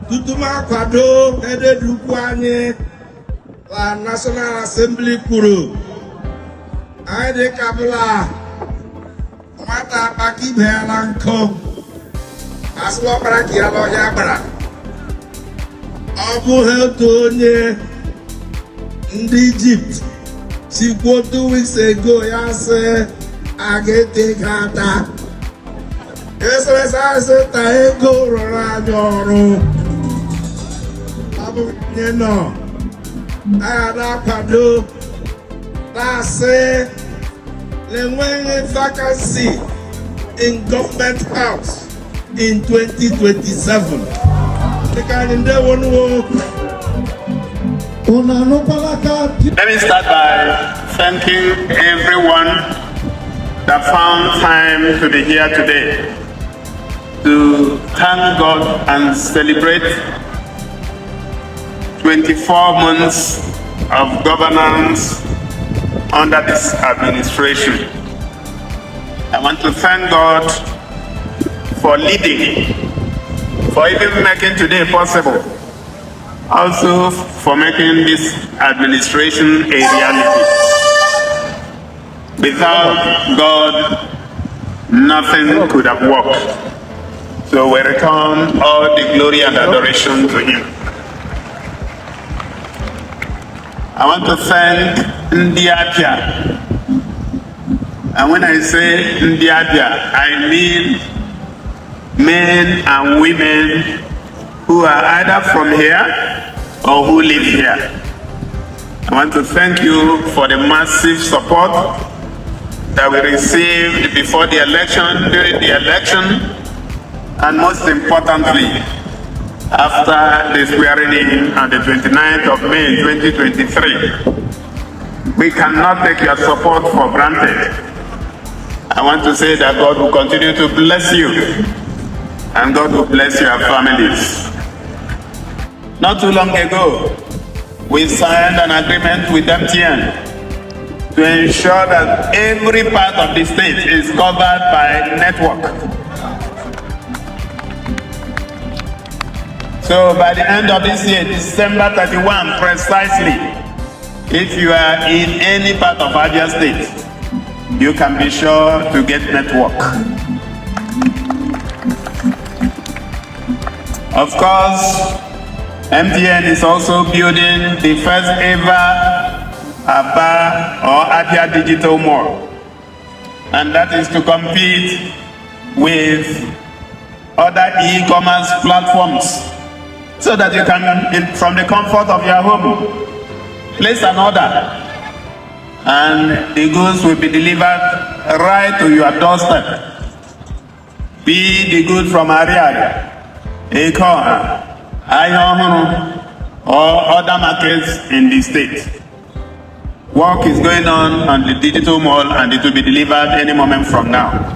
Tutuma kwado ede dukwanye la National Assembly kuru. Aide kabula mata baki belanko. Aslo para kialo yabra. Abu Heltonye in Egypt. She go 2 weeks ago, ya say I get take her. Yes, I said I go around your you know, I had a pado that say the when vacancy in government house in 2027. The kind in there one walk. Let me start by thanking everyone that found time to be here today to thank God and celebrate 24 months of governance under this administration. I want to thank God for leading, for even making today possible, also for making this administration a reality. Without God, nothing could have worked. So we return all the glory and adoration to Him. I want to thank Ndiapia. And when I say Ndiapia, I mean men and women who are either from here or who live here. I want to thank you for the massive support that we received before the election, during the election, and most importantly, after the swearing in on the 29th of May 2023. We cannot take your support for granted. I want to say that God will continue to bless you, and God will bless your families. Not too long ago, we signed an agreement with MTN to ensure that every part of the state is covered by network. So by the end of this year, December 31 precisely, if you are in any part of Abia State, you can be sure to get network. Of course, MTN is also building the first ever Aba or Abia Digital Mall. And that is to compete with other e-commerce platforms, so that you can, from the comfort of your home, place an order and the goods will be delivered right to your doorstep. Be the good from Ariad, Ekon, Ayohunu, or other markets in the state. Work is going on the digital mall, and it will be delivered any moment from now.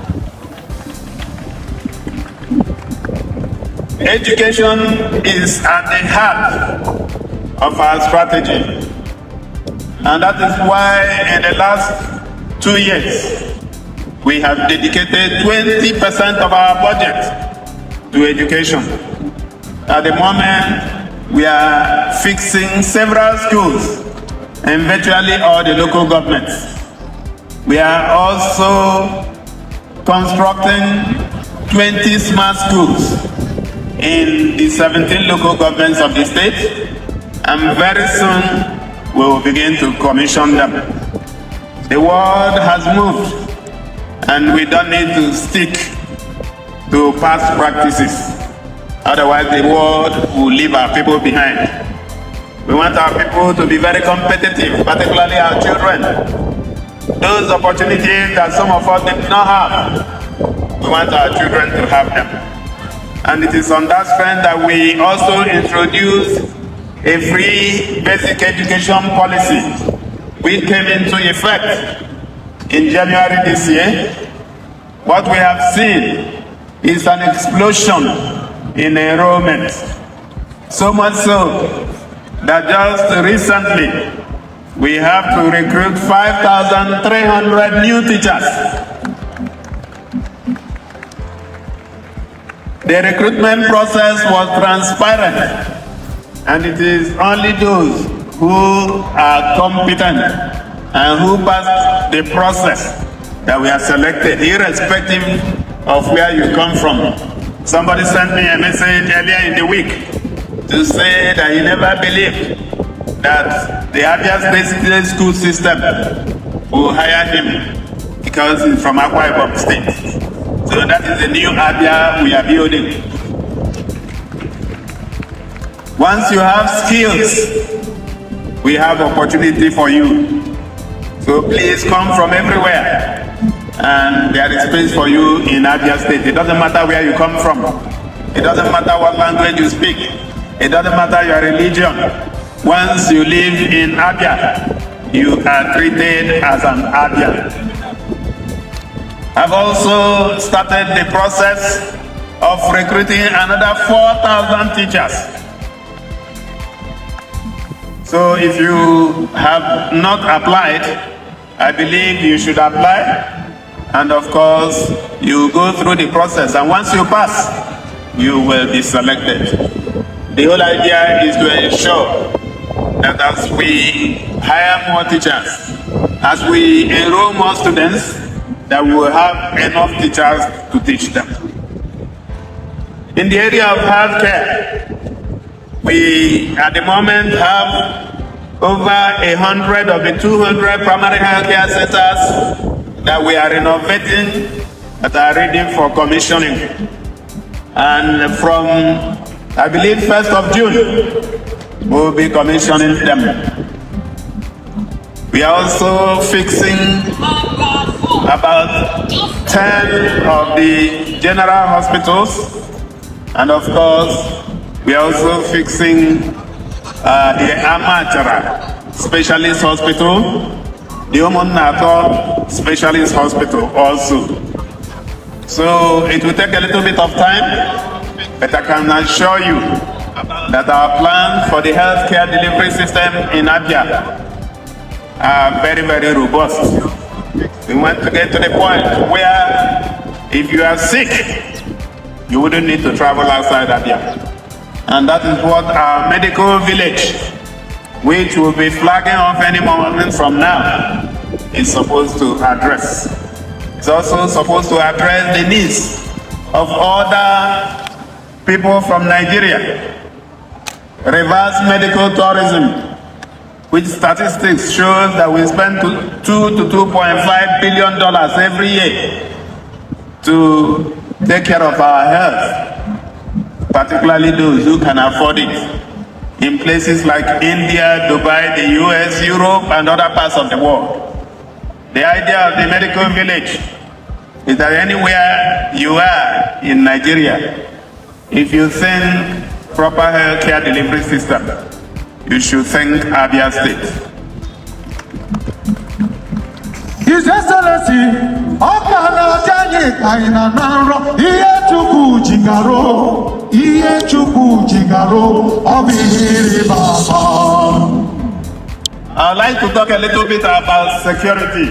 Education is at the heart of our strategy, and that is why in the last 2 years we have dedicated 20% of our budget to education. At the moment, we are fixing several schools in virtually all the local governments. We are also constructing 20 smart schools in the 17 local governments of the state, and very soon we will begin to commission them. The world has moved, and we don't need to stick to past practices. Otherwise, the world will leave our people behind. We want our people to be very competitive, particularly our children. Those opportunities that some of us did not have, we want our children to have them. And it is on that strength that we also introduced a free basic education policy, which came into effect in January this year. What we have seen is an explosion in enrollment. So much so that just recently we have to recruit 5,300 new teachers. The recruitment process was transparent, and it is only those who are competent and who pass the process that we are selected, irrespective of where you come from. Somebody sent me a message earlier in the week to say that he never believed that the Abia State school system will hire him because he's from Akwa Ibom State. So that is the new Abia we are building. Once you have skills, we have opportunity for you. So please come from everywhere, and there is space for you in Abia State. It doesn't matter where you come from. It doesn't matter what language you speak. It doesn't matter your religion. Once you live in Abia, you are treated as an Abian. I've also started the process of recruiting another 4,000 teachers. So if you have not applied, I believe you should apply. And of course, you go through the process. And once you pass, you will be selected. The whole idea is to ensure that as we hire more teachers, as we enroll more students, that we will have enough teachers to teach them. In the area of healthcare, we at the moment have over 100 of the 200 primary healthcare centers that we are renovating, that are ready for commissioning. And from, I believe, 1st of June, we'll be commissioning them. We are also fixing about 10 of the general hospitals, and of course, we are also fixing the Amachara Specialist Hospital, the Omonato Specialist Hospital also. So it will take a little bit of time, but I can assure you that our plan for the healthcare delivery system in Abia are very, very robust. We want to get to the point where if you are sick, you wouldn't need to travel outside Abia. And that is what our medical village, which will be flagging off any moment from now, is supposed to address. It's also supposed to address the needs of other people from Nigeria. Reverse medical tourism, which statistics shows that we spend $2 to $2.5 billion every year to take care of our health, particularly those who can afford it, in places like India, Dubai, the US, Europe, and other parts of the world. The idea of the medical village is that anywhere you are in Nigeria, if you think proper healthcare delivery system, you should think Abia State. His Excellency, Okana Jani Kaina Naro, Iechuku Jigaro, Obihiri Baba. I'd like to talk a little bit about security.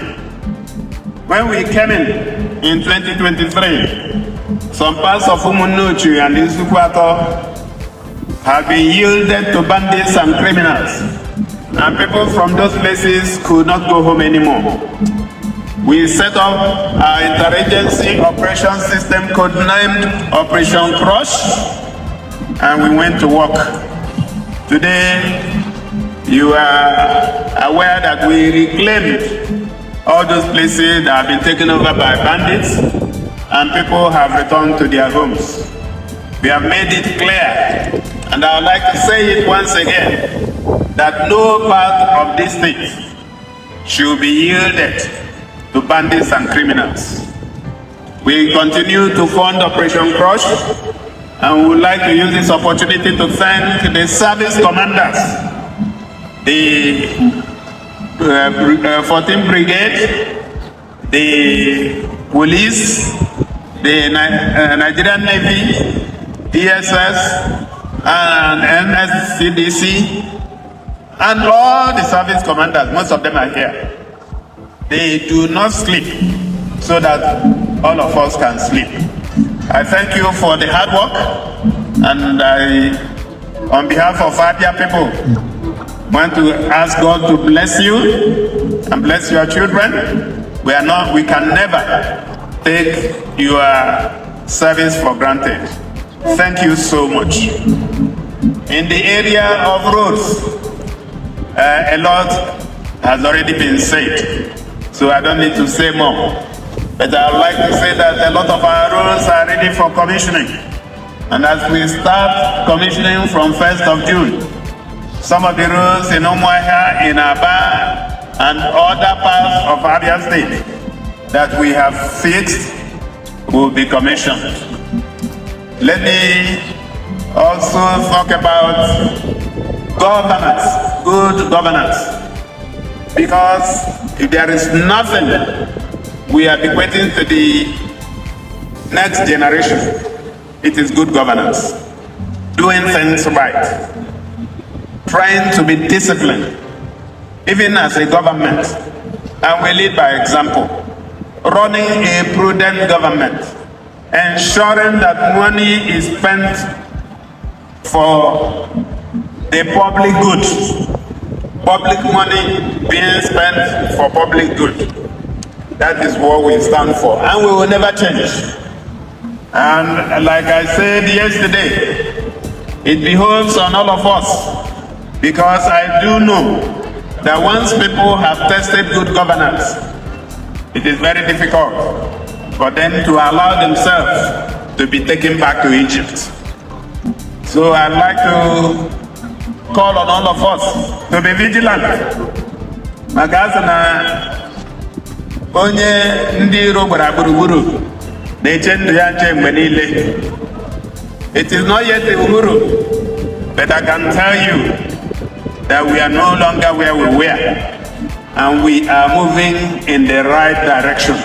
When we came in 2023, some parts of Umunuchi and Isukwato have been yielded to bandits and criminals, and people from those places could not go home anymore. We set up our interagency operation system codenamed Operation Crush, and we went to work. Today, you are aware that we reclaimed all those places that have been taken over by bandits, and people have returned to their homes. We have made it clear, and I would like to say it once again, that no part of this state should be yielded to bandits and criminals. We continue to fund Operation Crush, and we would like to use this opportunity to thank the service commanders, the 14th Brigade, the police, the Nigerian Navy, DSS, and NSCDC, and all the service commanders. Most of them are here. They do not sleep so that all of us can sleep. I thank you for the hard work, and I, on behalf of Abia people, want to ask God to bless you and bless your children. We can never take your service for granted. Thank you so much. In the area of roads, a lot has already been said, so I don't need to say more. But I would like to say that a lot of our roads are ready for commissioning. And as we start commissioning from 1st of June, some of the roads in Umuahia, in Aba, and other parts of Abia State that we have fixed will be commissioned. Let me also talk about governance, good governance. Because if there is nothing we are bequeathing to the next generation, it is good governance. Doing things right. Trying to be disciplined, even as a government, and we lead by example. Running a prudent government, ensuring that money is spent for the public good. Public money being spent for public good. That is what we stand for, and we will never change. And like I said yesterday, it behoves on all of us, because I do know that once people have tested good governance, it is very difficult for them to allow themselves to be taken back to Egypt. So I'd like to call on all of us to be vigilant. Magazana onye ndị iro gbara gburugburu na-eche ndụ ya nche mgbe niile. It is not yet a uhuru, but I can tell you that we are no longer where we were, and we are moving in the right direction.